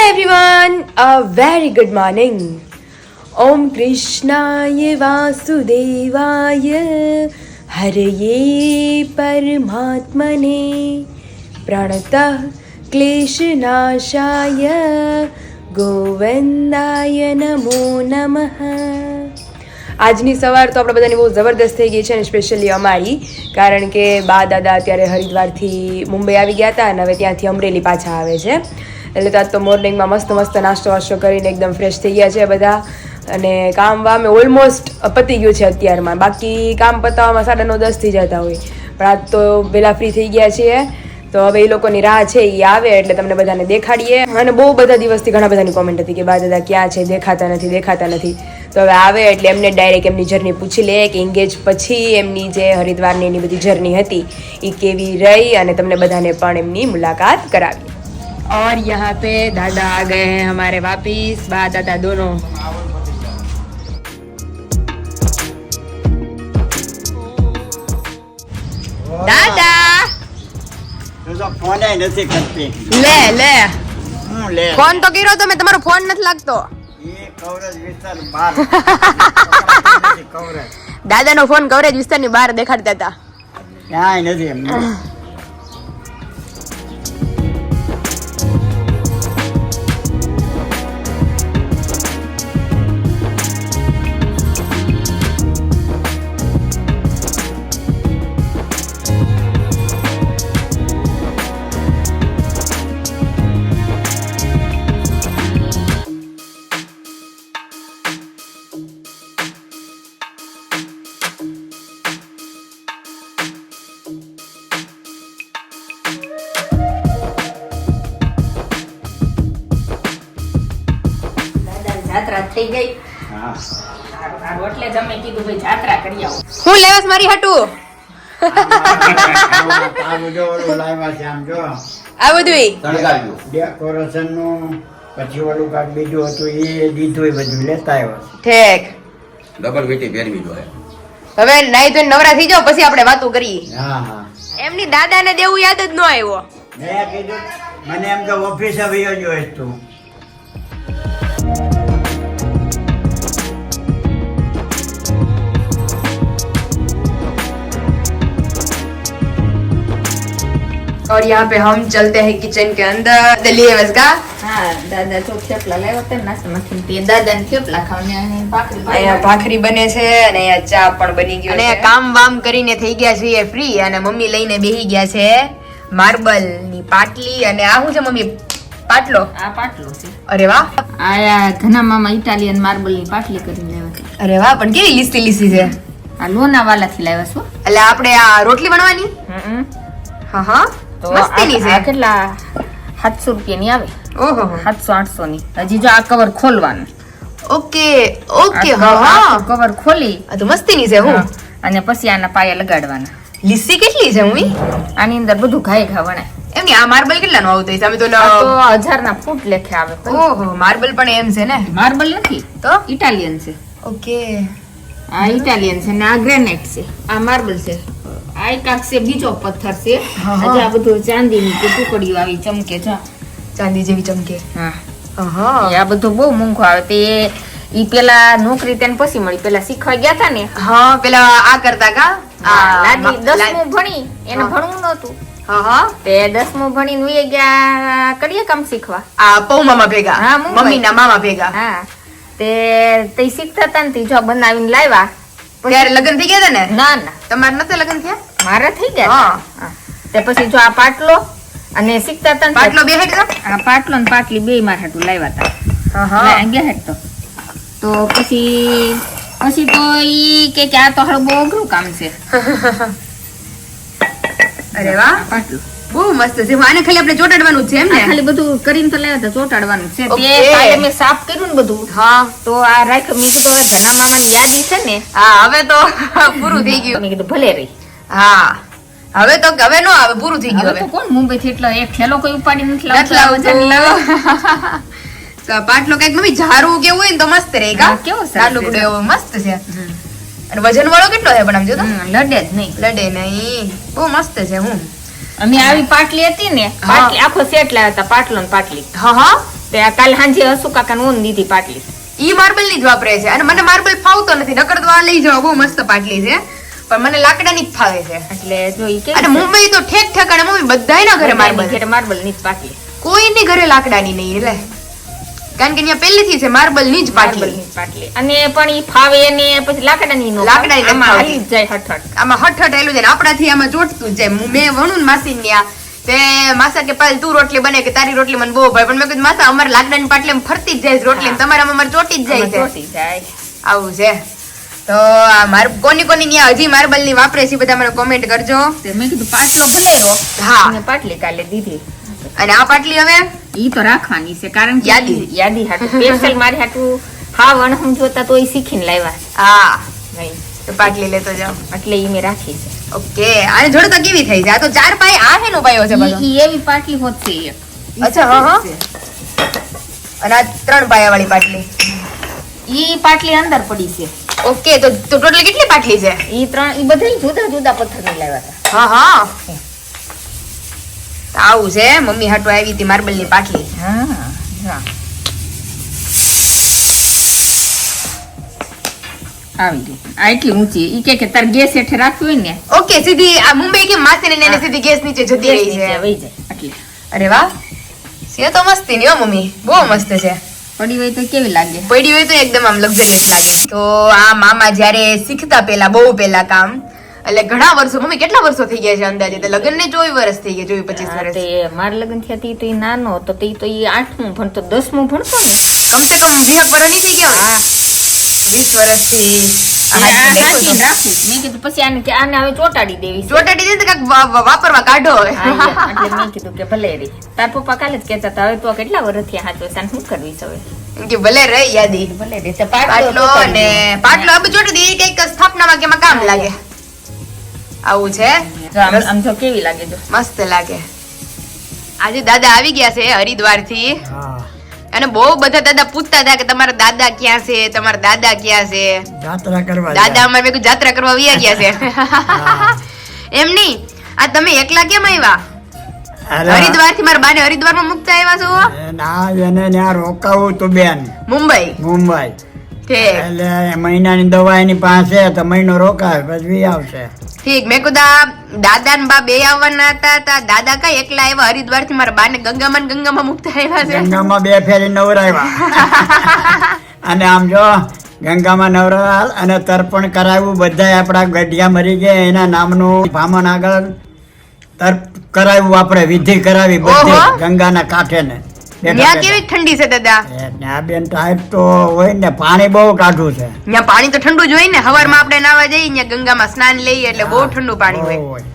everyone, a very good morning. Om Krishnaya Vasudevaya Haraye Paramatmane Pranatah Kleshanashaya Govindaya Namo Namaha. આજની સવાર તો આપણે બધાની બહુ જબરદસ્ત થઈ ગઈ છે અને સ્પેશિયલી અમારી, કારણ કે બા દાદા અત્યારે હરિદ્વારથી મુંબઈ આવી ગયા હતા અને હવે ત્યાંથી અમરેલી પાછા આવે છે. એટલે તો આજ તો મોર્નિંગમાં મસ્ત નાસ્તો કરીને એકદમ ફ્રેશ થઈ ગયા છે બધા. અને કામ વામે ઓલમોસ્ટ પતી ગયું છે અત્યારમાં, બાકી કામ પતાવવામાં 9:30 થઈ જતા હોય, પણ આજ તો વહેલા ફ્રી થઈ ગયા છીએ. તો હવે એ લોકોની રાહ છે, એ આવે એટલે તમને બધાને દેખાડીએ. અને બહુ બધા દિવસથી ઘણા બધાની કોમેન્ટ હતી કે બા દાદા ક્યાં છે, દેખાતા નથી. તો હવે આવે એટલે એમને ડાયરેક્ટ એમની જર્ની પૂછી લે કે એંગેજ પછી એમની જે હરિદ્વારની એની બધી જર્ની હતી એ કેવી રહી, અને તમને બધાને પણ એમની મુલાકાત કરાવી. और यहाँ पे दादा आ गए हैं हमारे वापिस, बा दादा दोनों. દાદા ફોન નથી કરતી. લે હું લે ફોન તો કર્યો તો મેં, તમારો ફોન નથી લાગતો. એ કવરેજ વિસ્તાર બહાર કવરેજ દાદાનો ફોન કવરેજ વિસ્તારની બહાર દેખાડતા હતા. ક્યાંય નથી એમ. જાત્રા થઈ ગઈ. હા એટલે જ અમે કીધું ભાઈ જાત્રા કરી આવો. હું લેવાસ મારી હાટું આ બધું ઓલું લાવ્યા છે આમ જો આ બધું ડેકોરેશન નું, પછી ઓલું કાંઈક બીજું હતું એ દીધું, એ બધું લેતા આવ્યા ઠેક. ડબલ વેટી પહેરવી જોઈએ. હવે નાઈ ધોઈને નવરા થઈ જાઓ પછી આપણે વાતો કરીએ. છે. હા એમની દાદાને દેવું યાદ જ ન આવ્યો. મેં કીધું મને એમ કે ઓફિસે વયો ગયો તું. और यहाँ पे हम चलते हैं किचन के अंदर. लिए बस का હા દાદા જો થેપલા લાવ્યા હતા નાસ્તામાંથી, તે દાદાને થેપલા ખાવાને અને ભાખરી અહીંયા ભાખરી બને છે અને અહીંયા ચા પણ બની ગયો. અને કામ વામ કરીને થઈ ગયા છીએ ફ્રી, અને મમ્મી લઈને બેહી ગયા છે માર્બલ ની પાટલી. અને આ શું છે મમ્મી? પાટલો. આ પાટલો છે. અરે વાહ, આ ઘના મામા ઇટાલિયન માર્બલ ની પાટલી કરીને લાવ્યા છે. અરે વાહ, પણ કેવી લીસી છે. આ લોનાવાલા થી લાવ્યા છો. એટલે આપણે આ રોટલી બનાવવાની. હા તો મસ્તીની છે. આ કેટલા 700 રૂપિયાની આવે. ઓહો 700-800 ની. હજી જો આ કવર ખોલવાનું. Okay okay. આ હા કવર ખોલી આ તો મસ્તીની છે. હું અને પછી આના પાયા લગાડવાના. લીસી કેટલી છે? હું આની અંદર બધું ઘાય વણાય. એમની આ માર્બલ કેટલાનું આવતું હશે? અમે તો આ તો 1000 ના ફૂટ લેખે આવે. ઓહો, માર્બલ પણ એમ છે ને? માર્બલ નથી તો ઇટાલિયન છે. ઓકે, આ ઇટાલિયન છે ને આ ગ્રેનાઇટ છે. આ માર્બલ છે. આ એકાક છે બીજો પથ્થર છે. હજી આ બધું ચાંદીની ટુકડીઓ આવી ચમકે છે. ચાંદી જેવી ચમકે. હા હા આ બધું બહુ મોંઘું આવે. તે ઈ પેલા નોકરી તેને પછી મળી. પેલા શીખવા ગયા હતા ને, હા, પેલા આ કરતા કા લાડી 10મું ભણી, એને ભણવું નહોતું. હા તે 10મું ભણીને વહી ગયા કરીએ કામ શીખવા. આ પૌ મામા ભેગા. હા, મુંબઈ. મમ્મીના મામા ભેગા. હા તે શીખતા હતા ને તે જો બનાવીને લાવ્યા. ત્યારે લગ્ન થઈ ગયા હતા ને? ના ના તમારે નતા લગ્ન થયા? મારા થઈ ગયા. હા તે પછી જો આ પાટલો અને શીખતા હતા ને પાટલો બે હેઠ હતા? આ પાટલો ને પાટલી બે મારા હાટુ લાવ્યા હતા. હા બે હેઠ તો પછી તો ઈ કે આ તો બહુ અઘરું કામ છે. અરે વાહ, પાટલું બહુ મસ્ત છે. આને ખાલી આપણે ચોટાડવાનું જ છે એમ આ ને? ખાલી બધું કરીને તો લાવ્યા હતા, ચોટાડવાનું છે. તે Okay. કાલે મેં સાફ કર્યું ને બધું, હા તો આ રાખ્યું. મેં કીધું હવે ઘણા મામાની યાદી છે ને, હા, હવે તો પૂરું થઈ ગયું. મેં કીધું ભલે રહી. હા, હવે નો આવે, પૂરું થઈ ગયું. હવે તો કોણ મુંબઈ થી એટલો એક થેલો કોઈ ઉપાડી નથી નથી લાવતું. તો પાટલો કઈક મમ્મી ઝારું કેવું હોય ને તો મસ્ત રહે કા? હા, કેવો સરસ લાલુ છે. એવો મસ્ત છે. અને વજન વાળો કેટલો છે પણ આમ જો તો લડે જ નહીં. લડે નહીં, બહુ મસ્ત છે. હું અમે આવી પાટલી હતી ને, પાટલી આખો સેટ લાવ્યા હતા, પાટલો ને પાટલી. હા તે આ કાલ સાંજે હસુ કાકાને ઓન દીધી પાટલી. ઈ માર્બલ ની જ વાપરે છે અને મને માર્બલ ફાવતો નથી, નકર તો આ લઈ જાવ, બહુ મસ્ત પાટલી છે, પણ મને લાકડાની જ ફાવે છે. એટલે જો ઈ કે અને મુંબઈ તો ઠેક ઠેકાણે મમ્મી બધાયના ઘરે માર્બલ, ઘરે માર્બલ ની જ પાટલી, કોઈની ઘરે લાકડાની નહીં, એટલે કારણ કે અહીંયા પહેલેથી છે માર્બલ ની જ માર્બલ પાટલી. ની જ પાટલી. અને પણ ઈ ફાવે ને પછી લાકડાની નો લાકડાની નથી આમાં ફાવતી. હાલી જ જાય હઠ. આમાં હઠ એલું છે ને આપણાથી આમાં ચોટતું જ જાય. મેં વણું ને માસી ત્યાં તે માસા કે પાલ તું રોટલી બને કે તારી રોટલી મને બહુ ભાઈ, પણ મેં કીધું માસા અમારે લાકડાની પાટલી ફરતી જ જાય છે રોટલી, તમારામાં અમારે ચોટી જ જાય છે. ચોટી જાય. આવું છે. તો આ કોની ત્યાં હજી માર્બલ ની વાપરે છે બધા મને કોમેન્ટ કરજો. તે મેં કીધું પાટલો ભલેરો હા. અને પાટલી કાલે દીધી. અને આ પાટલી હવે ઈ તો રાખવાની છે કારણ કે યાદી. યાદી હાટું સ્પેશિયલ મારી હાટું હાવ અણહમ જોતા તો ઈ શીખીને લાવ્યા હા નહીં, તો પાટલી લેતો જાઓ. એટલે ઈ મેં રાખી છે. ઓકે. આને જોડે તો કેવી થઈ છે? આ તો 4 પાય આ હેનો પાયો છે બધો. ઈ એવી પાટલી હોત છે એક. અચ્છા, હા હા. અને આ 3 પાયા વાળી પાટલી. ઈ પાટલી અંદર પડી છે. ઓકે. તો ટોટલ કેટલી પાટલી છે? ઈ બધા જુદા જુદા પથ્થરની લાવ્યા હતા. હા હા. તો આવું છે. મમ્મી હાટુ આવી હતી માર્બલ ની પાટલી. હા. આવી ગઈ. આ એટલી ઊંચી. ઈ કે તાર ગેસ હેઠે રાખવી હોય ને ઓકે. સીધી આ મુંબઈ કે માસી ને એને સીધી ગેસ નીચે જતી રહી નીચે છે. વહી જાય આટલી. અરે વાહ. છે તો મસ્તી ની હો મમ્મી, બહુ મસ્ત છે. પડી હોય તો કેવી લાગે? પડી હોય તો એકદમ આમ લક્ઝરિયસ લાગે. તો આ મામા જ્યારે શીખતા પહેલા, બહુ પહેલા કામ, એટલે ઘણા વર્ષો, મમ્મી કેટલા વર્ષો થઈ ગયા છે અંદાજે? તો લગ્ન ને 24 વર્ષ થઈ ગયા, 24-25 વર્ષ. તે મારા લગ્ન થયા તી તો ઈ નાનો હતો, તે તો ઈ 8મું ભણતો, 10મું ભણતો ને. કમસે કમ 20 વર્ષ ની થઈ ગયા હોય. હા. 20 વર્ષથી આ સાચી રાખી. મેં કીધું પછી આને હવે ચોટાડી દેવી છે. ચોટાડી દે તો કાંઈક વાપરવા કાઢો હવે. હા, એટલે મેં કીધું કે ભલે રે. તાર પપ્પા કાલે જ કહેતા હતા હવે તો કેટલા વર્ષ થયા હાચો સાન શું કરવી છે હવે? એમ કે ભલે રહે યાદી. ભલે રે. તે પાટલો ને પાટલો હવે ચોટી દે, એ કંઈક સ્થાપનામાં કે એમાં કામ લાગે. આવું છે. આમ જો કેવી લાગે જો. મસ્ત લાગે. આજે દાદા આવી ગયા છે હરિદ્વાર થી, હા અને બહુ બધા દાદા પૂછતા હતા કે તમારા દાદા ક્યાં છે, તમારા દાદા ક્યાં છે. જાત્રા કરવા દાદા અમારે ભેગું જાત્રા કરવા વ્યા ગયા છે. એમ નહીં, આ તમે એકલા કેમ આવ્યા? હરિદ્વાર થી મારા બાને હરિદ્વાર માં મુકતા આવ્યા છો? ના, એને ત્યાં રોકાવું તું બેન મુંબઈ. ઠીક એટલે મહિનાની દવા એની પાસે તો મહિનો રોકાય પછી આવશે. ઠીક. મેં કીધું દાદા ને બા બે આવવાના હતા, દાદા કઈ એકલા આવ્યા હરિદ્વાર થી? મારા બાને ગંગામાં મુકતા આવ્યા છે. ગંગામાં 2 ફેરી નવરાવ્યા અને આમ જો ગંગામાં નવરાલ અને તર્પણ કરાવ્યું. બધા આપણા ગઢિયા મરી ગયા એના નામનું ભામણ આગળ તર્પ કરાવ્યું, આપણે વિધિ કરાવી બધી ઓહો. ગંગાના કાંઠે ને ત્યાં કેવી ઠંડી છે દાદા? ત્યાં બેન ટાઈપ તો હોય ને, પાણી બહુ કાઢું છે. ત્યાં પાણી તો ઠંડુ જ હોય ને. સવારમાં આપણે નાવા જઈએ ત્યાં ગંગામાં સ્નાન લઈએ એટલે બહુ ઠંડુ પાણી બહુ હોય. હોય.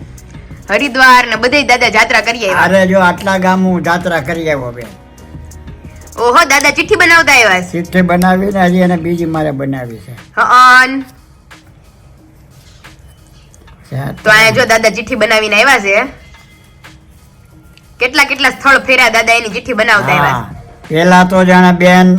હરિદ્વાર ને બધે દાદા જાત્રા કરી આવ્યા. અરે જો આટલા ગામ હું જાત્રા કરી આવ્યો બેન. ઓહો, દાદા ચિઠ્ઠી બનાવતા આવ્યા છે. ચિઠ્ઠી બનાવીને હજી એને બીજી મારે બનાવી છે. હઅન. તો અહીંયા જો દાદા ચિઠ્ઠી બનાવીને આવ્યા છે. કેટલા સ્થળ ફેર્યા દાદા એની ચિઠ્ઠી બનાવતા આવ્યા. હા, પેલા તો જાણે બેન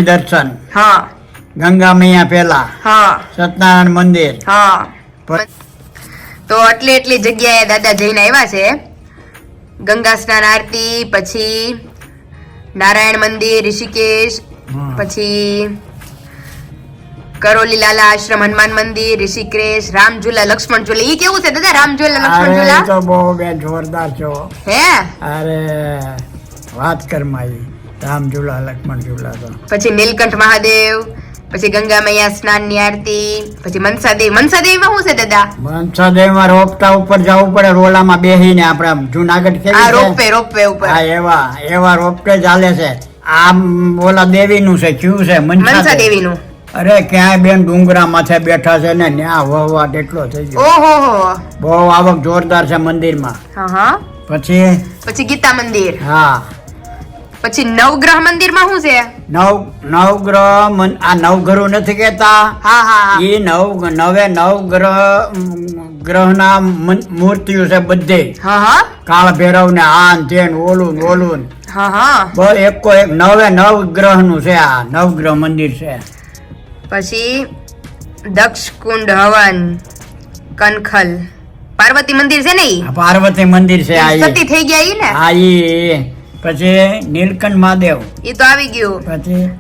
દર્શન, હા ગંગા મૈયા પેલા, હા સત્યનારાયણ મંદિર. હા. તો એટલી જગ્યાએ દાદા જઈને આવ્યા છે. ગંગા સ્નાન આરતી, પછી નારાયણ મંદિર, ઋષિકેશ, પછી કરોલી લાલા આશ્રમ, હનુમાન મંદિર, ઋષિકેશ, રામઝુલા, લક્ષ્મણ ઝુલા. ઈ કેવું છે દાદા રામઝુલા, લક્ષ્મણ અરે ઝુલા? તો બહુ બેન જોરદાર છો. હે? અરે વાત કરમાઈ. રામઝુલા, લક્ષ્મણ ઝુલા તો પછી નીલકંઠ મહાદેવ, પછી ગંગા મૈયા સ્નાન ની આરતી, પછી મનસાદેવી. મનસાદેવીમાં શું છે દાદા? મનસાદેવમાં રોપતા ઉપર જવું પડે, રોલામાં બેહીને. આપણે જુનાગઢ કેવી આ છે? રોપવે ઉપર. હા, એવા રોપવે ચાલે છે. આમ ઓલા દેવીનું છે, ક્યું છે? મનસાદેવીનું. અરે ક્યાંય બેન ડુંગરા માથે બેઠા છે ને, ન્યા વહવાટ એટલો થઈ ગયો. ઓહો. બહુ આવક જોરદાર છે મંદિરમાં. હા. પછી ગીતા મંદિર. હા, પછી નવગ્રહ મંદિર માં શું છે? નવગ્રહ આ નવગ્રહ નથી કેતા? હા હા હા. એ નવે નવગ્રહ ગ્રહના મૂર્તિઓ છે બધે, હા હા કાળ ભૈરવ ને આન તેન ઓલું ને ઓલું ને. હા હા બસ એકો એક 9 ગ્રહ નું છે, આ નવગ્રહ મંદિર છે. પછી દક્ષ કુંડ હવન કનખલ પાર્વતી મંદિર છે ને ઈ આ પાર્વતી મંદિર છે આ ઈ. સતી થઈ ગયા ઈ ને આ ઈ. પછી નીલકંઠ મહાદેવ, ઈ તો આવી ગયું.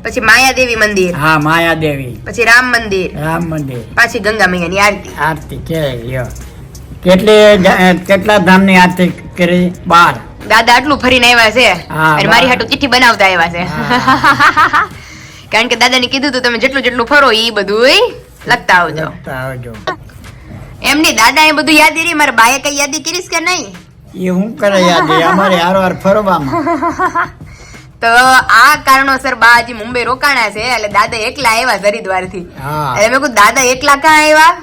પછી માયાદેવી મંદિર, હા માયાદેવી, પછી રામ મંદિર, રામ મંદિર, પાછી ગંગા મૈયાની આરતી. આરતી કે કેટલા ધામની આરતી કરી? 12. દાદા આટલું ફરીને આવ્યા છે હા, અને મારી હાટુ ચિઠ્ઠી બનાવતા આવ્યા છે. કારણ કે દાદાને કીધું તું તમે જેટલું જેટલું ફરો ઈ બધું લખતા આવજો. આવજો. એમ નહીં, દાદા એ બધું યાદ રહી. મારા બાએ કઈ યાદી કરીશ કે નહીં? એ હું કરે યાદ છે અમારે હારવાર ફરવામાં. તો આ કારણોસર બા હજી મુંબઈ રોકાણા છે એટલે દાદા એકલા આવ્યા હરિદ્વાર થી. હા એટલે મેં કીધું દાદા એકલા ક્યાં આવ્યા?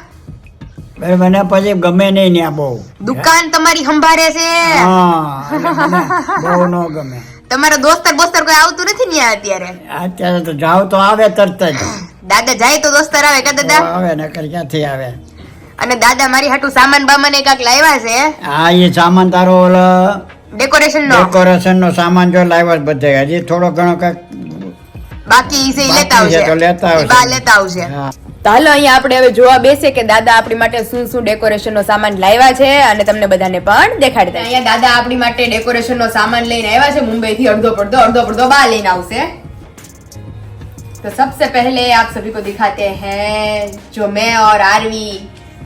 બરાબર ને પછી ગમે નહીં ત્યાં બહુ. દુકાન તમારી સંભાળે છે. હા એટલે મને બહુ ન ગમે. તમારા દોસ્તર બોસ્તર કોઈ આવતું નથી ને અત્યારે? અત્યારે તો જાવ તો આવે તરત જ. દાદા જાય તો દોસ્તર આવે કે દાદા? આવે નકર ક્યાંથી આવે. અને દાદા મારી હાટુ સામાન બામાન કાક લાવ્યા છે. હા એ સામાન તારો ઓલો ડેકોરેશન નો ડેકોરેશન નો સામાન જો લાવ્યો છે બધે. હજી થોડો ઘણો કઈક બાકી ઈ છે ઈ લેતા બાકી છે તો આવશે. લેતા આવશે. ઈ બા લેતા આવશે. હા. તો હાલો અહીંયા આપણે હવે જોવા બેસે કે દાદા આપણી માટે શું શું ડેકોરેશન નો સામાન લાવ્યા છે અને તમને બધાને પણ દેખાડતા. અહીંયા દાદા આપણી માટે ડેકોરેશન નો સામાન લઈને આવ્યા છે મુંબઈ થી. અડધો પડધો બા લઈને આવશે. तो सबसे पहले आप सभी को दिखाते हैं जो मैं और आरवी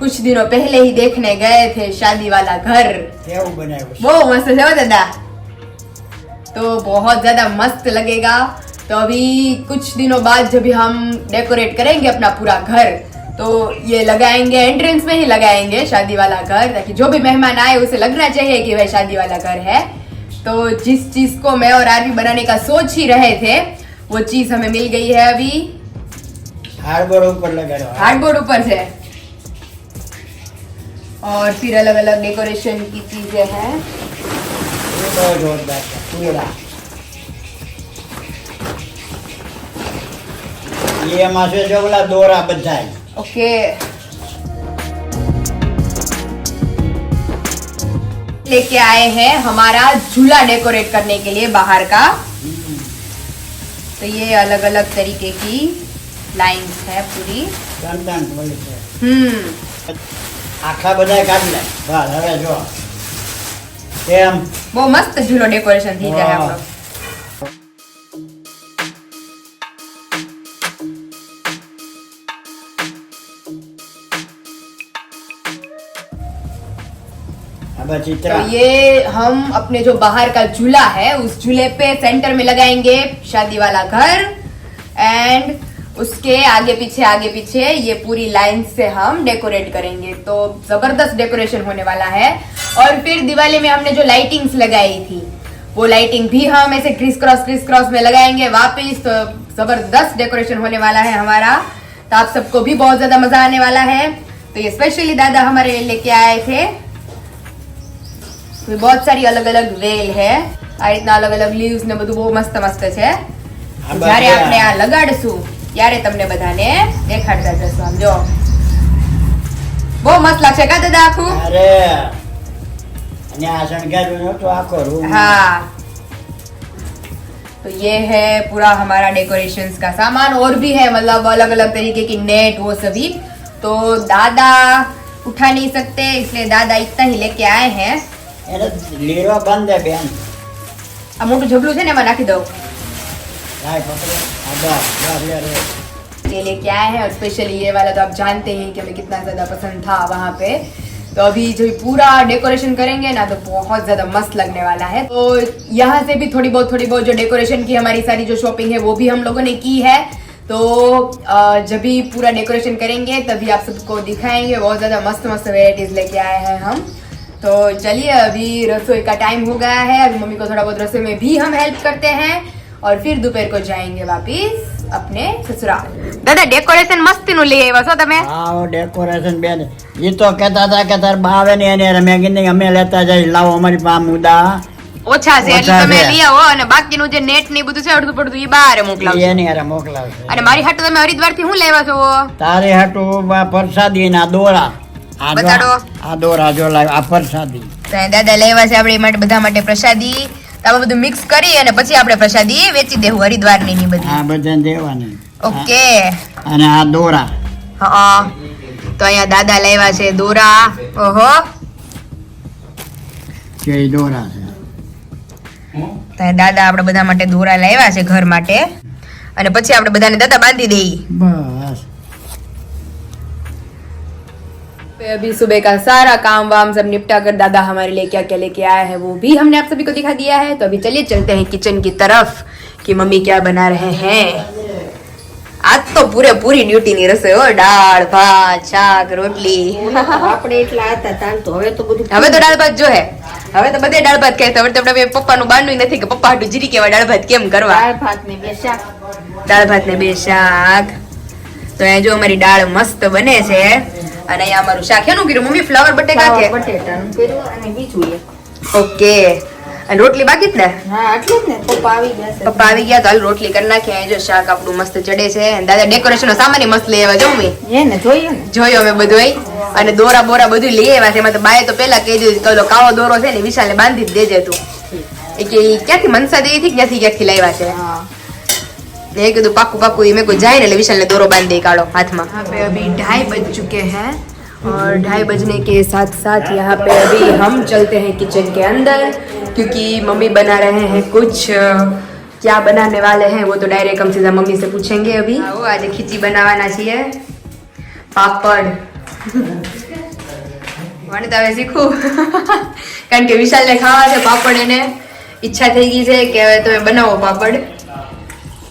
कुछ दिनों पहले ही देखने गए थे शादी वाला घर. કેવું બનાવ્યું છે? वो मस्त है दादा, तो बहुत ज्यादा मस्त लगेगा. तो अभी कुछ दिनों बाद जब हम डेकोरेट करेंगे अपना पूरा घर तो ये लगाएंगे, एंट्रेंस में ही लगाएंगे शादी वाला घर, ताकि जो भी मेहमान आए उसे लगना चाहिए कि वह शादी वाला घर है. तो जिस चीज को मैं और आरवी बनाने का सोच ही रहे थे वो चीज हमें मिल गई है. अभी હાર્ડબોર્ડ ઉપર લગાડ્યો. हार्डबोर्ड ऊपर से और फिर अलग अलग डेकोरेशन की चीजें हैं. એ બહુ જોરદાર છે. પૂરા એમાં છે જો ઓલા દોરા બધાય. ओके, लेके आए हैं हमारा झूला डेकोरेट करने के लिए बाहर का. तो ये अलग अलग तरीके की लाइंस है पूरी. ટન બોલી છે. આખા બધાય કાઢી લે. બસ હવે જો કેમ બહુ મસ્ત ઝૂલો ડેકોરેશન થઈ જાય આપણો. अब चित्रा तो ये हम अपने जो बाहर का झूला है उस झूले पे सेंटर में लगाएंगे शादी वाला घर एंड उसके आगे पीछे ये पूरी लाइन से हम डेकोरेट करेंगे. तो जबरदस्त डेकोरेशन होने वाला है. और फिर दिवाली में हमने जो लाइटिंग्स लगाई थी वो लाइटिंग भी हम ऐसे क्रिस क्रॉस में लगाएंगे वापिस. तो जबरदस्त डेकोरेशन होने वाला है हमारा. तो आप सबको भी बहुत ज्यादा मजा आने वाला है. तो ये स्पेशली दादा हमारे लिए लेके आए थे. तो बहुत सारी अलग अलग વેલ है. આ રીતના અલગ અલગ લીવ્સ ને બધું બહુ મસ્ત મસ્ત છે. જ્યારે આપણે આ લગાડશું ત્યારે તમને બધાને દેખાડતા જશું. આમ જો બહુ મસ્ત લાગશે કા દાદા આખું. અરે અને આ શણગાર્યું તો આખો રૂમ. हाँ, तो ये है पूरा हमारा डेकोरेशंस का सामान. और भी है मतलब अलग अलग तरीके की नेट वो सभी. तो दादा उठा नहीं सकते इसलिए दादा इतना ही लेके आए हैं. એને લીરો બંધ હે બેન. આ મોટું ઝબલું છે ને એમાં નાખી દઉં. લાય પકડો. આ બસ લે રે. ये लेके आए हैं. और स्पेशली ये वाला तो आप जानते हैं कि हमें कितना ज्यादा पसंद था वहाँ पे. तो अभी जो पूरा डेकोरेशन करेंगे ना तो बहुत ज्यादा मस्त लगने वाला है. तो यहाँ से भी थोड़ी बहुत जो डेकोरेशन की हमारी सारी जो शॉपिंग है वो भी हम लोगों ने की है. तो जब भी पूरा डेकोरेशन करेंगे तभी आप सबको दिखाएंगे. बहुत ज्यादा मस्त मस्त वेराइटीज लेके आए हैं हम. तो चलिए अभी रसोई का टाइम हो गया है. अभी मम्मी को थोड़ा बहुत रसोई में भी हम हेल्प करते हैं और फिर दोपहर को जाएंगे वापिस अपने ससुराल. दादा डेकोरेशन मस्ती નું લઈ આવ્યા છો તમે? આવો ડેકોરેશન બેન. ઈ તો કહેતા હતા કે તાર બા આવે ને એને મેં કીધું અમે લેતા જઈ લાવો અમારી પાસે મુદા ઓછા છે એટલે ઓછા તમે છે. લઈ આવો અને બાકીનું જે નેટ ને ઈ બધું છે અડધું પડધું ઈ બહાર મોકલાવજો. એની હારે મોકલાવશે. અને મારી હાટુ તમે હરિદ્વાર થી શું લેવા છો? તારે હાટુ પ્રસાદી ના દોરા આ જો- બતાડો. આ દોરા જો લાવ આ પ્રસાદી તો અહીં દાદા લેવા છે આપણે માટે બધા માટે પ્રસાદી. તો આમાં બધું મિક્સ કરી અને પછી આપણે પ્રસાદી વેચી દેવું હરિદ્વારની ની બધી. આ બધા દેવાની ઓકે. અને આ દોરા હા તો અહીંયા દાદા લાવ્યા છે દોરા. ઓહો છે ઈ દોરા છે તો અહીં દાદા આપણે બધા માટે દોરા લાવ્યા છે ઘર માટે અને પછી આપણે બધાને દાદા બાંધી દઈએ. બસ अभी सुबह का सारा काम वाम सब निपटा कर दादा हमारे लिए क्या क्या लेके आया है वो भी हमने आप सभी को दिखा दिया है. तो अभी चलिए चलते हैं किचन की तरफ कि मम्मी क्या बना रहे हैं. आज तो पूरी ड्यूटी ની રસોઈ હો. દાળ ભાત શાક રોટલી. આપણે એટલા હતા તાન તો હવે તો બધું હવે તો દાળ ભાત જો હે. હવે તો બધે દાળ ભાત ખાય. હવે તો આપણે પપ્પાનું બાંધવું નથી કે પપ્પા હાટુ જીરી કેવા દાળ ભાત કેમ કરવા. દાળ ભાત ને બે શાક. દાળ ભાત ને બે શાક. તો અહીંયા જો અમારી દાળ મસ્ત બને છે અને અહીંયા અમારું શાક એનું કર્યું મમ્મી ફ્લાવર બટેકા કે બટેટાનું કર્યું અને બીજું એક. ઓકે. અને રોટલી બાકી જ ને હા આટલું જ ને પપ્પા આવી ગયા છે. પપ્પા આવી ગયા તો હાલ રોટલી કરી નાખીએ. અહીં જો શાક આપણું મસ્ત ચડે છે અને દાદા ડેકોરેશન નો સામાન ય મસ્ત લઈ આવ્યા જો મેં હે ને જોયું ને જોયો અમે બધું અને દોરા બોરા બધું લઈ આવ્યા છે. એમાં તો બાએ તો પેલા કહી દીધું કે ઓલો કાળો દોરો છે ને વિશાલને બાંધી જ દેજે તું. એ કે ઈ ક્યાંથી મનસા દેવી થી ક્યાંથી લાવ્યા છે. હા મેં કીધું પાકું મેં કોઈ જાય ને એટલે विशाल ने दोरो बांध दे काढ़ो हाथ में. यहाँ पे अभी 2:30 बज चुके हैं और 2:30 बजने के साथ साथ यहाँ पे अभी हम चलते हैं किचन के अंदर क्योंकि मम्मी बना रहे हैं कुछ. क्या बनाने वाले हैं वो तो डायरेक्ट हम सीधा मम्मी से पूछेंगे अभी. आज खीची बनावाना છીએ પાપડ. મને તો હવે શીખું કારણ કે વિશાલને ખાવા છે પાપડ. એને ઈચ્છા થઈ ગઈ છે કે હવે તમે બનાવો પાપડ.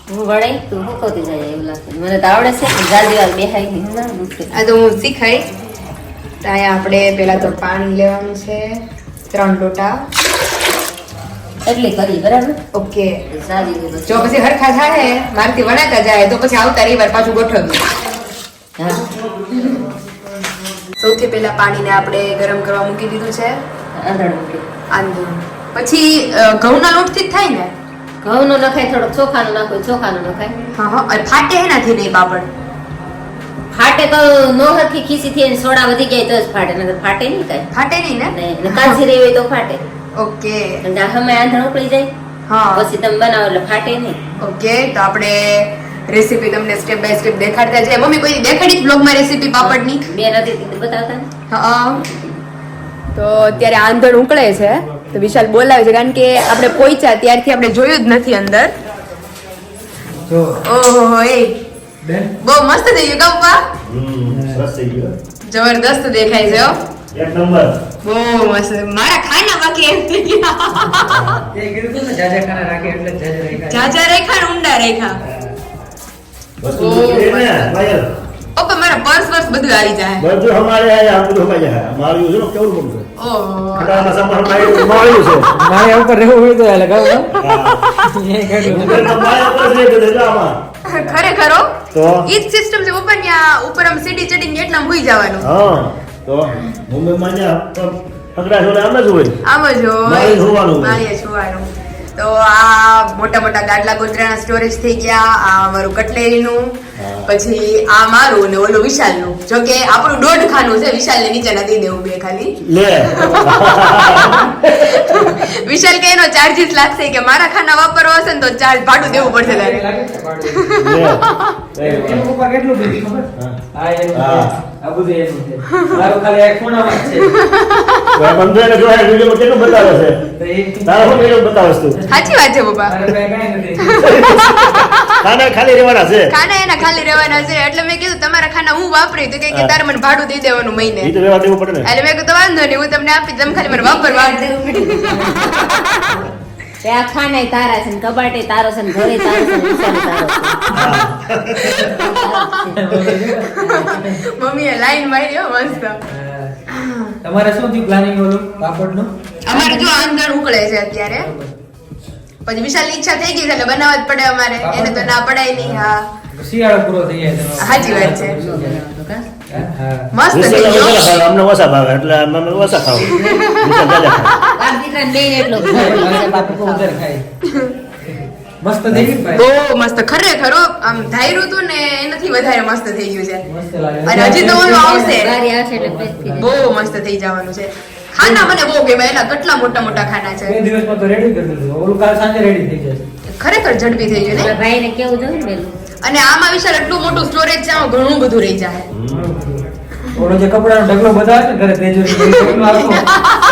હું વળાઈ તું હુકોતી જાય એવું લાગે મને તો આવડે છે જાજી વાર બેહાઈ ગઈ ના દુખે આ તો હું શીખાઈ. તો અહીંયા આપણે પહેલા તો પાણી લેવાનું છે 3 લોટા. એટલી કરી બરાબર ઓકે. જાજી ગઈ બસ જો પછી હરખા થાય મારથી વણાતા જાય તો પછી આવતા રવિવાર પાછું ગોઠવીએ. હા સૌથી પહેલા પાણીને આપણે ગરમ કરવા મૂકી દીધું છે. આંધણ મૂકી આંધણ. પછી ઘઉંના લોટથી જ થાય ને. ઘઉંનો નખાય થોડોક ચોખાનો નાખો ચોખાનો નખાય હા હા. અને ફાટે એનાથી નહીં પાપડ. ફાટે તો નો હરખી ખીસી થી અને સોડા વધી જાય તો જ ફાટે નકર ફાટે નહીં કાંઈ ફાટે નહીં ને. ને કાચી રહી હોય તો ફાટે ઓકે. અને આ હમે આંધણ ઉકળી જાય હા પછી તમે બનાવો એટલે ફાટે નહીં ઓકે. તો આપણે રેસીપી તમને સ્ટેપ બાય સ્ટેપ દેખાડતા જઈએ. મમ્મી કોઈ દેખાડી બ્લોગમાં રેસીપી પાપડની? બે નથી બતાવતા ને હા. તો અત્યારે આંધણ ઉકળે છે તો વિશાલ બોલાવે છે કારણ કે આપણે પહોંચ્યા ત્યારથી આપણે જોયું જ નથી અંદર. ઓહો એ બહુ મસ્ત થઈ ગયું કા પપ્પા? જબરદસ્ત દેખાય છે હો. એક નંબર બહુ મસ્ત. મારા ખાના બાકી એમ થઈ ગયા. જાજા રેખા ને ઊંડા રેખા. વસ્તુ ઓહ, મૂકી દે ને, પાયલ. પપ્પા મારા પર્સ વર્સ બધું આવી જાય. બધું અમારે આ બધું હમાઈ જાય. મારું છે ને કેવું મોટું છે. ઓહો. ખટાના સામાન માર્યું છે. મારે ઉપર રહેવું હોય તો લગાવો હા. ઉપર તો માયા પર જ રહી ગયું આમાં. ખરેખર હો. તો ઈ જ સિસ્ટમ છે પપ્પા. ત્યાં ઉપર આમ સીડી ચડીને એટલા હુઈ જવાનું. હા તો મુંબઈમાં જ્યાં પકડા છોડે આમ જ હોય. આમ જ હોય. મારી જોવાનું. મારી જોવાનું. તો આ મોટા મોટા ગાડલા ગોદરાના સ્ટોરેજ થઈ ગયા. આ અમારું કટલેરીનું. હા. પછી આ મારું ને ઓલું વિશાલનું. જો કે આપણું 1.5 ખાનું છે. વિશાલને નીચે નથી દેવું બે ખાલી. લે વિશાલ કે એનો ચાર્જીસ લાગશે કે મારા ખાના વાપરવા હશે ને તો ચાર્જ ભાડું દેવું પડશે તારે. લે એનું પપ્પા કેટલું બીજી ખબર હા. હા એનું હા. આ બધું એનું છે મારું ખાલી એક ખૂણામાં જ છે તો આ બંધોને જો આ વિડીયોમાં કેટલું બતાવે છે. તો એ તારા શું કેટલું બતાવસ તું? સાચી વાત છે પપ્પા. મારે પાસે કાંઈ નથી ખાના ખાલી રહેવાના છે. ખાના એના ખાલી રહેવાના છે. એટલે મેં કીધું તમારા ખાના હું વાપરી તો કે હા. તારે મને ભાડું દઈ દેવાનું મહિને. ઈ તો રહેવા દેવું પડે ને. એટલે મેં કીધું વાંધો નહીં હું તમને આપી તમે ખાલી મને વાપરવા આપજો. ત્યાં ખાનાય તારા છે ને કબાટે તારો છે ને ઘરે તારો છે ને વિશાલે તારો મમ્મીએ લાઈન મારી હો મસ્ત. તમારે શું થયું પ્લાનિંગ ઓલું પાપડનું અમારે જો અંદર ઉકળે છે અત્યારે. પછી વિશાલની ઈચ્છા થઈ ગઈ છે એટલે બનાવવા જ પડે અમારે. એને તો ના પડાય નહીં. હા શિયાળો પૂરો થઈ જાય તમારો. સાચી વાત છે. હા મસ્ત થઈ વિશાલને ગયો. વધારે ભાવે, અમને ઓછા ભાવે એટલે અમે ઓછા ખાવ. વિશાલ જાજા ખાય. બાપ દીકરાને બેયને એટલો જ ભાવ પડે છે બાપુ બાપુ વધારે ખાય મસ્ત થઈ ગયું ભાઈ. બહુ મસ્ત ખરેખર હો. આમ ધાર્યું હતું ને એનાથી વધારે મસ્ત થઈ ગયું છે. મસ્ત લાગે. અને હજી તો ઓલું આવશે. બારી આવશે એટલે fresh થઈ બહુ મસ્ત થઈ જવાનું છે. ખાના મને બહુ ગમે. એલા કેટલા મોટા મોટા ખાના છે. 2 દિવસમાં તો રેડી કરી દીધું. ઓલું કાલ સાંજે રેડી થઈ જશે. ખરેખર ઝડપી થઈ ગયું જાય. ને. ભાઈને કેવું જોઈએ ને પેલું. અને આમાં વિશાલ એટલું મોટું સ્ટોરેજ છે, આમાં ઘણું બધું રહી જાય. ઓલો જે કપડાનો ઢગલો બધા છે ને ઘરે તેજોરી ઢગલો આખો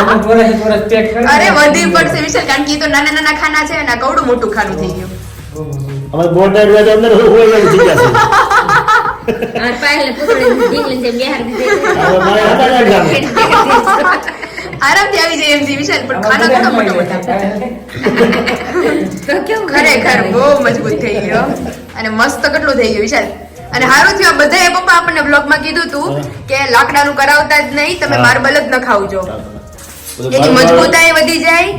એમાં ચોરસ પેક કરી અરે વધી પડશે વિશાલ, કારણ કે એ તો નાના નાના ખાના છે અને આ કવડું મોટું ખાનું થઈ ગયું. અમારે બોર્ડર વેજ અંદર હોય એવું થઈ જશે. આ પાયલને પૂછડી ઢીંગલી જેમ બિહાર દીધી. હવે મારે હતા જ ગામ. આરામથી આવી જાય એમ છે વિશાલ, પણ ખાના ઘણા મોટા મોટા. તો કેવું ખરેખર બહુ મજબૂત થઈ ગયો અને મસ્ત કેટલું થઈ ગયું વિશાલ. અને હારું થયું, આ બધાએ પપ્પા આપણને બ્લોગમાં કીધું હતું કે લાકડાનું કરાવતા જ નહીં, તમે માર્બલ જ ન ખાવજો. એની મજબૂતાઈ વધી જાય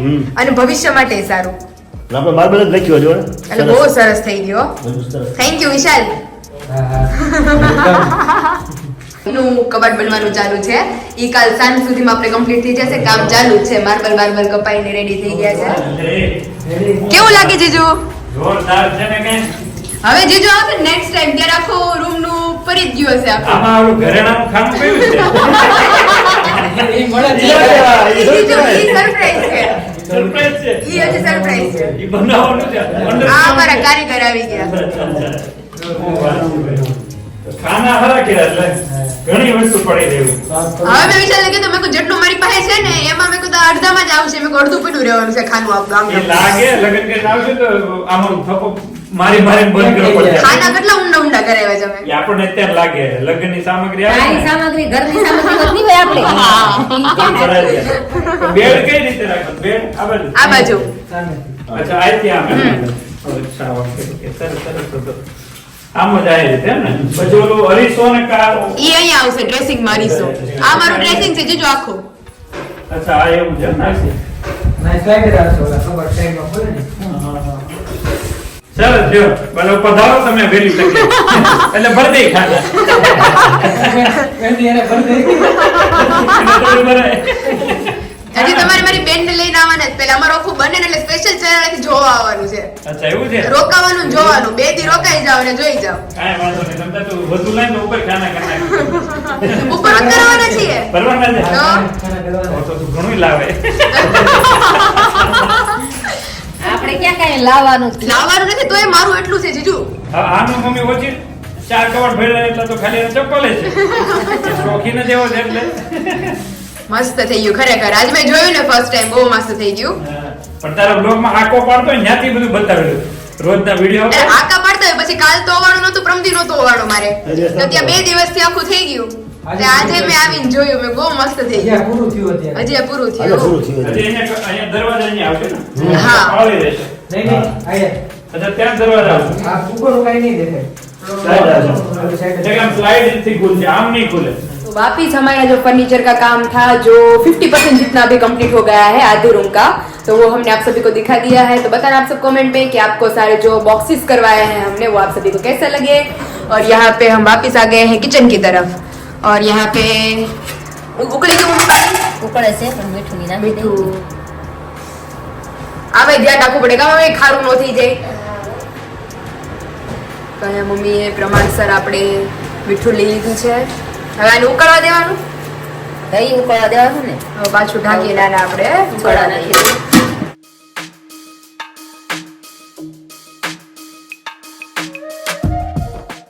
અને ભવિષ્ય માટે સારું. આપણે માર્બલ જ લખ્યો જો એટલે બહુ સરસ થઈ ગયો. થેન્ક યુ વિશાલ. નું કબાટ બનવાનું ચાલુ છે. ઈ કાલ સાંજ સુધીમાં આપણે કમ્પ્લીટ થઈ જશે. કામ ચાલુ જ છે. માર્બલ કપાઈને રેડી થઈ ગયા છે. કેવું લાગે જીજુ? જોરદાર છે ને કે હવે જીજુ આવશે નેક્સ્ટ ટાઈમ ત્યારે આખો રૂમ નું પરી જ ગયું હશે આખું. આમાં ઓલું ઘરેણાનું ખાનું કયું છે? એ મળે જ ઈ જીજુ ઈ સરપ્રાઈઝ છે. સરપ્રાઈઝ છે. ઈ હજી સરપ્રાઈઝ છે. ઈ બનાવવાનું છે. આ અમારા કારીગર આવી ગયા. ખાના હરા કર્યા એટલે ઘણી વસ્તુ પડી રહેવું. હવે મેં વિચાર કીધું મેં કીધું જેટલું મારી પાસે છે ને એમાં મેં કીધું અડધામાં જ આવશે. મેં કીધું અડધું પડ્યું રહેવાનું છે ખાનું આપણું આમ એ લાગે લગન કરીને આવશે તો આમાં થપ્પો મારી બંધ કરવો પડે. ખાના કેટલા ઊંડા કરાવ્યા છે અમે. એ આપણને અત્યારે લાગે લગ્નની સામગ્રી આવે સારી ને, સામગ્રી ઘરની સામગ્રી હોતી હોય આપણે. તો બેડ કઈ રીતે રાખવાનું? બેડ આ બાજુ? આ બાજુ અચ્છા આયથી આમ એમ? અચ્છા, ઓકે, ઓકે. સરસ, સરસ, સરસ. આમ જ આ રીતે એમ ને? પછી ઓલું અરીસો ને કાળો. ઈ અહીંયા આવશે ડ્રેસિંગ મારીશું. આ મારું ડ્રેસિંગ છે જીજુ આખું. અચ્છા, આ એવું છે ને? નાઈસ સ્લાઇડર આવશે ઓલા કબાટ સાઈડમાં ખોલે ને. સરસ, જો બોલો પધારો તમે વેલી તકે એટલે ભરતી ખાતા એની એને ભર દે. હજી તમારે મારી બેન ને લઈને આવવાના જ. પેલા અમારું આખું બને ને એટલે સ્પેશિયલ ચેનલ જોવા આવવાનું છે. અચ્છા, એવું છે? રોકાવાનું ને જોવાનું. 2 દી રોકાઈ જાવ અને જોઈ જાવ. કાંઈ વાંધો નહીં. તમે તો વધુ લઈને તો ઉપર ખાના કરી નાખો. ઉપર જ કરવાના છીએ. ભરવાના છે? તો ખાના કરવાના. તો તું ઘણું લાવે. આપણે ક્યાં કાંઈ લાવવાનું જ છે. લાવવાનું નથી તોય મારું એટલું છે જીજુ. હા, આનું મમ્મી ઓછી 4 કવર ભર્યા એટલે તો ખાલી એના ચપ્પલે છે. શોખીન જ એવો છે એટલે. મસ્ત થઈ ગયું ખરેખર. આજ મેં જોયું ને ફર્સ્ટ ટાઈમ બહુ મસ્ત થઈ ગયું. પણ તારા બ્લોગમાં આંખો પાડતો હોય ત્યાંથી બધું બતાવેલું રોજના વિડીયો. એટલે આકા પડતા હોય પછી કાલ તો હોવાનું નતું, પ્રમદી નતું હોવાનું મારે. તો ત્યાં 2 દિવસથી આખું થઈ ગયું. એટલે આજે મેં આવીને જોયું. મેં બહુ મસ્ત થઈ હજી આ ગયું. પૂરું થયું અત્યારે. હજી આ પૂરું હજી થયું. અહીંયા દરવાજા અહીંયા આવશે ને? હા. પાળી રહેશે. નહીં આયા. અચ્છા, ત્યાં દરવાજા આવશે. આ ઉપરનું કાંઈ નહીં દેખાય. Slide આવશે. ઓલી side એટલે કે આમ slide થી ખુલશે, આમ नहीं खुले. तो वापिस हमारा जो फर्नीचर का काम था जो 50% जितना अभी कंप्लीट हो गया है आधे रूम का, तो वो हमने आप सभी को दिखा दिया है. तो बताना आप सब कमेंट में कि आपको सारे जो बॉक्सेस करवाए हैं हमने वो आप सभी को कैसे लगे. और यहाँ पे हम वापिस आ गए हैं किचन की तरफ. और यहाँ पे उकड़ी क्यों ઉકળે છે પણ મીઠું ની નાખી દે. આવે ધ્યાન રાખવું પડે કે ખારું ન થઈ જાય. તો અહીંયા મમ્મીએ પ્રમાણસર આપણે મીઠું લઈ લીધું છે. હવે આને ઉકળવા દેવાનું. દહીં ઉકળવા દેવાનું ને. હવે પાછું ઢાંકીને આને આપણે ઉકળવા નાખીએ.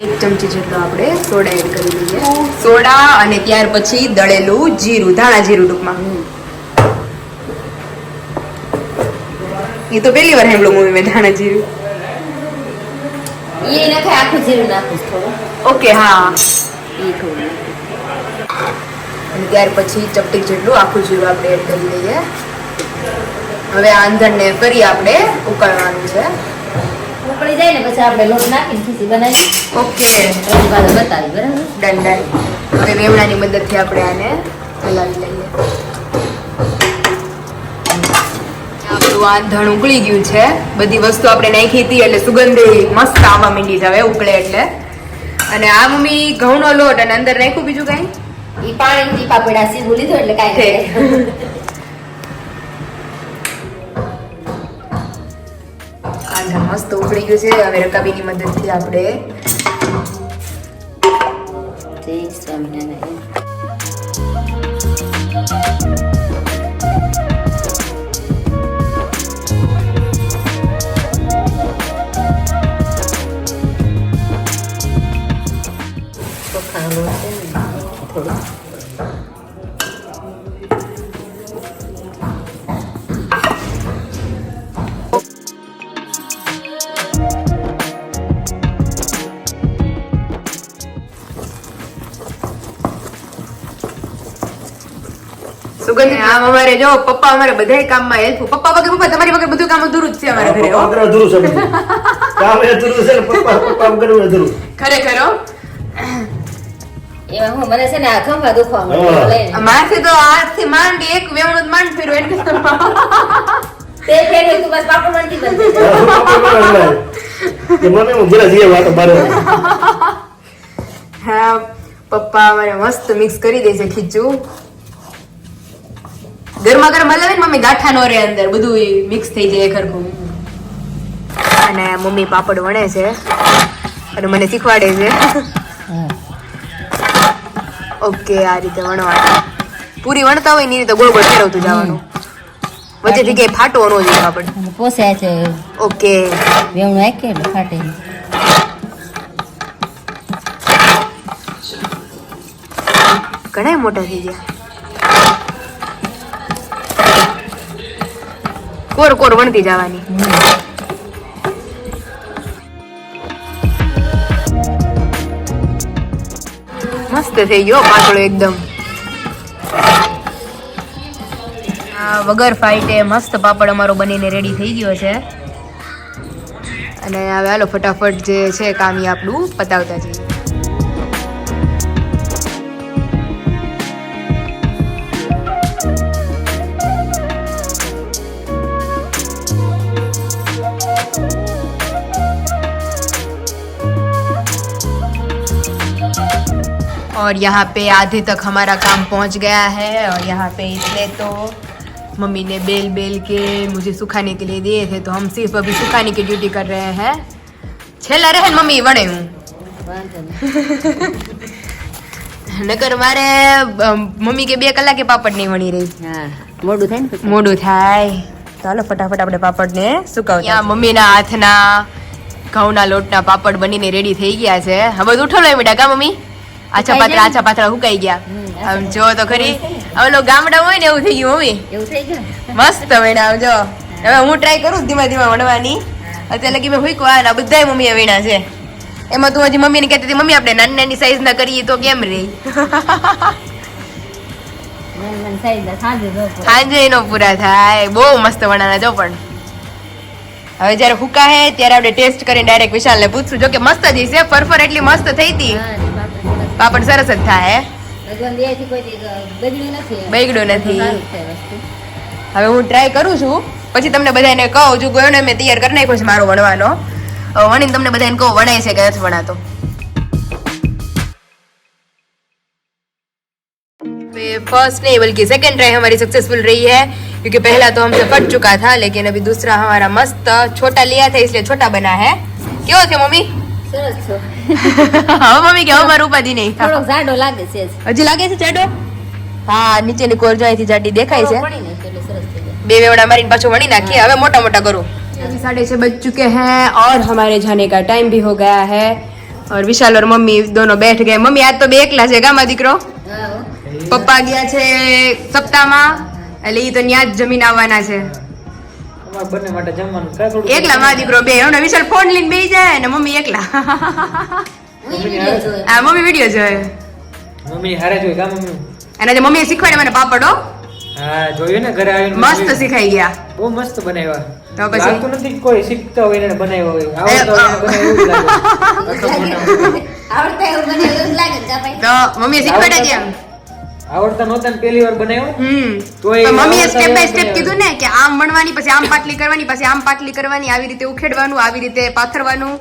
એક ચમચી જેટલો આપણે સોડા એડ કરી દઈએ. સોડા અને ત્યાર પછી દળેલું જીરું, ધાણા જીરું ટૂંકમાં. એ તો પહેલી વાર સાંભળ્યું મમ્મી મેં ધાણા જીરું. એ નખાય આખું જીરું નાખું છું થોડું. ઓકે હા. એ થોડું. અને ત્યાર પછી ચપટી જેટલું આખું જીરું આપણે એડ કરી દઈએ. હવે આ અંદરને ફરી આપણે ઉકળવાનું છે. ઉકળી જાય ને પછી આપણે લોટ નાખીને ખીચડી બનાવી. ઓકે પછી પાછું બતાવી બરાબર. Done done. હવે વેવણાની મદદથી આપણે આને હલાવી લઈએ. આપણું આંધણ ઉકળી ગયું છે. બધી વસ્તુ આપણે નાખી હતી એટલે સુગંધ મસ્ત આવવા માંડી છે હવે ઉકળે એટલે. અને આ મમ્મી ઘઉંનો લોટ અને અંદર નાખ્યું બીજું કઈ ઈ પાણી ટીપા પડ્યા સીધું લીધું એટલે કાંઈ નહીં. આ વાંધા મસ્ત ઉકળી ગયું છે. હવે રકાબીની મદદથી આપણે જય સ્વામિનારાયણ. ચોખાનો લોટ છે ને થોડું. સુગંધ આમ અમારે જો પપ્પા અમારે બધાય કામમાં હેલ્પ. પપ્પા વગર પપ્પા તમારી વગર બધું કામ અધૂરું જ છે અમારા ઘરે હો. અધૂરું છે બધું. કામ એ અધૂરું છે ને પપ્પા કરવું અધૂરું. ખરેખર હો. એમાં હું મને છે ને આ ખંભા દુખવા મળે લઈને માથે તો હાથથી માંડી એક વેવણું જ માંડ ફેરવું એટલે તે ફેરવી તું બસ પાપડ વણતી બનતી કે મમ્મી હું ઘરે જઈએ વાતો બારે. હા પપ્પા અમારે મસ્ત મિક્સ કરી દે છે ખીચું. ગરમા ગરમ હલાવે ને મમ્મી ગાંઠા નો રે અંદર બધું મિક્સ થઈ જાય ખરખું. અને મમ્મી પાપડ વણે છે અને મને શીખવાડે છે. ઓકે આ રીતે વણવાનું. પૂરી વણતા હોય ને એ રીતે ગોળ ગોળ ફેરવતું જવાનું. વચ્ચેથી કઈ ફાટવો ન જોઈએ પાપડ. પોસાય છે ઓકે વેવણું આકે એટલે ફાટે નહીં. ઘણા મોટા થઈ ગયા. કોર કોર વણતી જવાની. મસ્ત થઈ ગયો પાતળો એકદમ. વગર ફાઈટે મસ્ત પાપડ અમારો બનીને રેડી થઈ ગયો છે. અને હવે હાલો ફટાફટ જે છે કામ એ આપણું પતાવતા જઈએ. और यहाँ पे आधे तक हमारा काम पहुँच गया है. और यहाँ पे इसने तो मम्मी ने बेल बेल के मुझे सुखाने के लिए दिए थे, तो हम सिर्फ अभी सुखाने की ड्यूटी कर रहे हैं. छेला रहे मम्मी वणे હું નકર મારે મમ્મી કે 2 કલાકે પાપડ નહીં વણી રહી. હા મોડું થાય ને પછી. મોડું થાય. ચાલો ફટાફટ આપણે પાપડને સુકાવતા. મમ્મીના હાથના ઘઉંના લોટના પાપડ બનીને રેડી થઈ ગયા છે. હવે ઉઠો લો બેટા કા મમ્મી. આછા પાતળા હુકાઈ ગયા. આમ જો તો ખરી ઓલો ગામડા હોય ને એવું થઈ ગયું મમ્મી. એવું થઈ ગયું મસ્ત વેણા આવજો. હવે હું ટ્રાય કરું ધીમા ધીમા વણવાની. અત્યારે લગી મેં હુકવા ના બધાય મમ્મીએ વેણા છે. એમાં તું હજી મમ્મીને કહેતી હતી મમ્મી આપણે નાની નાની સાઈઝ ના કરીએ તો કેમ રહી. નાની સાઈઝ સાંજે જો સાંજે એનો પૂરા થાય. બહુ મસ્ત વણાના જો. પણ હવે જયારે હુકા હે ત્યારે આપણે ટેસ્ટ કરીને ડાયરેક્ટ વિશાલને પૂછશું. જો કે મસ્ત જ છે. ફરફર એટલી મસ્ત થઈ હતી. પાપડ સરસ જ થાય. ભગવાન દયાથી કોઈ બગડ્યું નથી. બગડ્યું નથી. સારું છે વસ્તુ. હવે હું ટ્રાય કરું છું. પછી તમને બધાને કહું જો ગયો ને મેં તૈયાર કરી નાખ્યો છે મારો વણવાનો. વણીને તમને બધાને કહું વણાય છે કે નથી વણાતો. फर्स्ट नहीं बल्कि सेकंड ट्राई हमारी सक्सेसफुल रही है, क्योंकि पहला तो हमसे फट चुका था, लेकिन अभी दूसरा हमारा मस्त छोटा लिया था इसलिए छोटा बना है. क्यों थे मम्मी? સરસ છો. હવે મમ્મી કે અમારું ઉપાધિ નહીં. થોડોક જાડો લાગે છે હજી લાગે છે જાડો? હા નીચેની કોર જો અહીંથી જાડી દેખાય છે. પડી નહીં એટલે સરસ થઈ જાય. 2 વેવડા મારીને પાછો વણી નાખીએ. હવે મોટા મોટા કરું. 6:30 बज चुके हैं और हमारे जाने का टाइम भी हो गया है. और विशाल और मम्मी दोनों बैठ गए. मम्मी आज तो 2 એકલા છે ગામમાં દીકરો. હા હો. પપ્પા ગયા છે સપ્તાહમાં, એટલે ઈ તો ન્યા જ જમીન આવવાના છે. અમારા બંને માટે જમવાનું કાંઈ થોડું એકલા માં દીકરો બે. હવે વિશાલ ફોન લઈને બેસી જાય ને મમ્મી એકલા. હું વિડિયો જોયો. આ મમ્મી વિડીયો જોયો. મમ્મી હારે જોઈ કા મમ્મી. અને જે મમ્મીએ શીખવાડે મને પાપડો હા જોયું ને ઘરે આવીને મસ્ત શીખાઈ ગયા. બહુ મસ્ત બનાવ્યા. તો પછી? લાગતું નથી કે કોઈ શીખતા હોય એને બનાવ્યા હોય. આવડતા હોય એને બનાવ્યા એવું જ લાગે. આવડતા એવું બને એવું જ લાગે ને કાપાઈ. તો મમ્મીએ શીખવાડ્યા ત્યાં. આવડતા નહોતા ને પહેલી વાર બનાવ્યો. તોય પણ મમ્મીએ આવડતા સ્ટેપ બાય એવું સ્ટેપ બનાવ્યું. કીધું ને કે આમ વણવાની, પછી આમ પાટલી કરવાની, પછી આમ પાટલી કરવાની, આવી રીતે ઉખેડવાનું, આવી રીતે પાથરવાનું.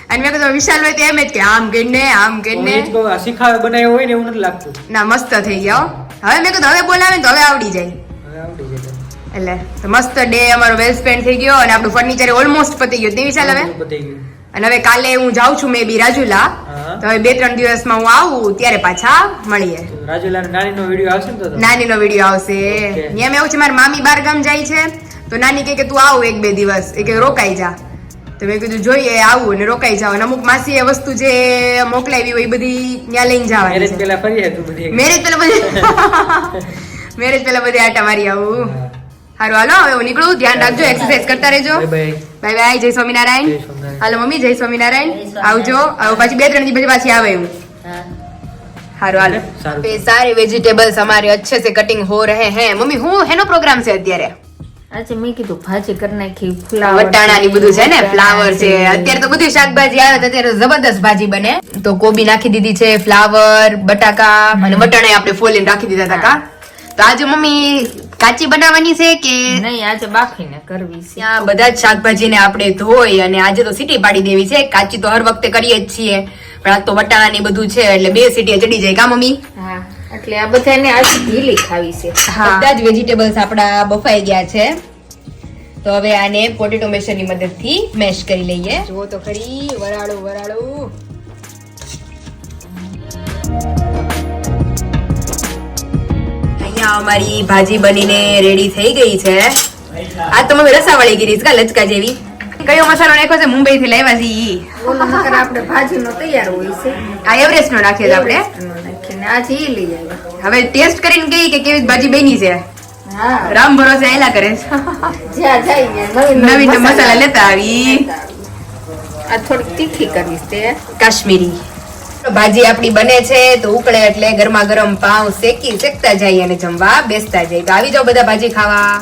અને મેં કીધું વિશાલ હોય તો એમ જ કે આમ કરીને આમ હું કરીને. એ જ કહું, આ શીખાવે બનાવ્યો હોય ને એવું નથી લાગતું. ના મસ્ત થઈ ગયા હો. હવે મેં કીધું હવે બોલાવે ને તો હવે આવડી જાય. હવે આવડી જાય. એટલે તો મસ્ત ડે અમારો વેલ સ્પેન્ડ થઈ ગયો અને આપણું ફર્નિચર ઓલમોસ્ટ પતી ગયું તેવી ચાલ હવે. પતી ગયું. અને હવે કાલે હું જાઉં છું મે બી રાજુલા. હા. તો હવે 2-3 દિવસમાં હું આવું ત્યારે પાછા મળીએ. રાજુલા નાનીનો વિડીયો આવશે ને તો નાનીનો વિડીયો આવશે. Okay. એમ એવું છે મારી મામી બાર ગામ જાય છે તો નાની કહે કે તું આવ 1-2 દિવસ એ કે રોકાઈ જા. તો મેં કીધું જોઈએ આવું ને રોકાઈ જાવ અને અમુક માસી એ વસ્તુ જે મોકલાવી હોય એ બધી ત્યાં લઈને જવાની મેરેજ છે. પહેલા ફરી હતું બધી. મેરેજ પેલા બધી આટા મારી આવું. સારું હાલો હવે હું નીકળું. ધ્યાન રાખજો, એક્સરસાઇઝ કરતા રહેજો. Bye bye bye. જય સ્વામિનારાયણ. જય સ્વામિનારાયણ. હાલો મમ્મી, જય સ્વામિનારાયણ. જય સ્વામિનારાયણ. આવજો. હવે પાછી 2-3 દિવસ પછી પાછી આવે હું. हाँ સારું હાલો. સારું. पे सारे वेजिटेबल्स हमारे अच्छे से कटिंग हो रहे हैं. मम्मी હું હેનો પ્રોગ્રામ છે અત્યારે? આજે મેં કીધું ભાજી કરી નાખી, ફુલાવર વટાણાની બધું છે ને, ફ્લાવર છે. અત્યારે તો બધી શાકભાજી આવે તો અત્યારે જબરદસ્ત ભાજી બને. તો કોબી નાખી દીધી છે, ફ્લાવર, બટાકા અને વટાણા આપણે ફોલીને રાખી દીધા હતા કા. તો આજે મમ્મી કાચી બનાવવાની છે કે નહીં, આજે બાફીને કરવી છે. ત્યાં બધા જ શાકભાજીને આપણે ધોઈ અને આજે તો સીટી પાડી દેવી છે. કાચી તો હર વખતે કરીએ જ છીએ પણ આ તો વટાણાની બધું છે એટલે 2 સીટી ચડી જાય કા મમ્મી. હા, એટલે આ બધાને આજે ઢીલી ખાવી છે. બધા જ વેજીટેબલ્સ આપણા બફાઈ ગયા છે. તો હવે આને પોટેટો મેશરની મદદથી મેશ કરી લઈએ. જુઓ તો ખરી, વરાળું વરાળું. અહીંયા અમારી ભાજી બનીને રેડી થઈ ગઈ છે. આ તો મમ્મી રસાવાળી ગીરી કા લચકા જેવી. કયો મસાલો નાખ્યો છે? મુંબઈ થી લાવ્યા છે ઈ. ઓલો નકર આપણે ભાજીનો તૈયાર હોય છે. આ એવરેસ્ટ નો નાખ્યો છે આપણે. એનો નાખીને આજે ઈ લઈ આવ્યા. હવે ટેસ્ટ કરીને કઈ કે કેવી ભાજી બની છે. હા, રામ ભરોસે આયલા કરે છે. જ્યાં જઈએ નવીન મસાલા લેતા આવી. આ થોડીક તીખી કરવી છે. કાશ્મીરી ભાજી આપણી બને છે તો ઉકળે એટલે ગરમા ગરમ પાઉં શેકતા જઈએ અને જમવા બેસતા જઈએ. તો આવી જાઓ બધા ભાજી ખાવા.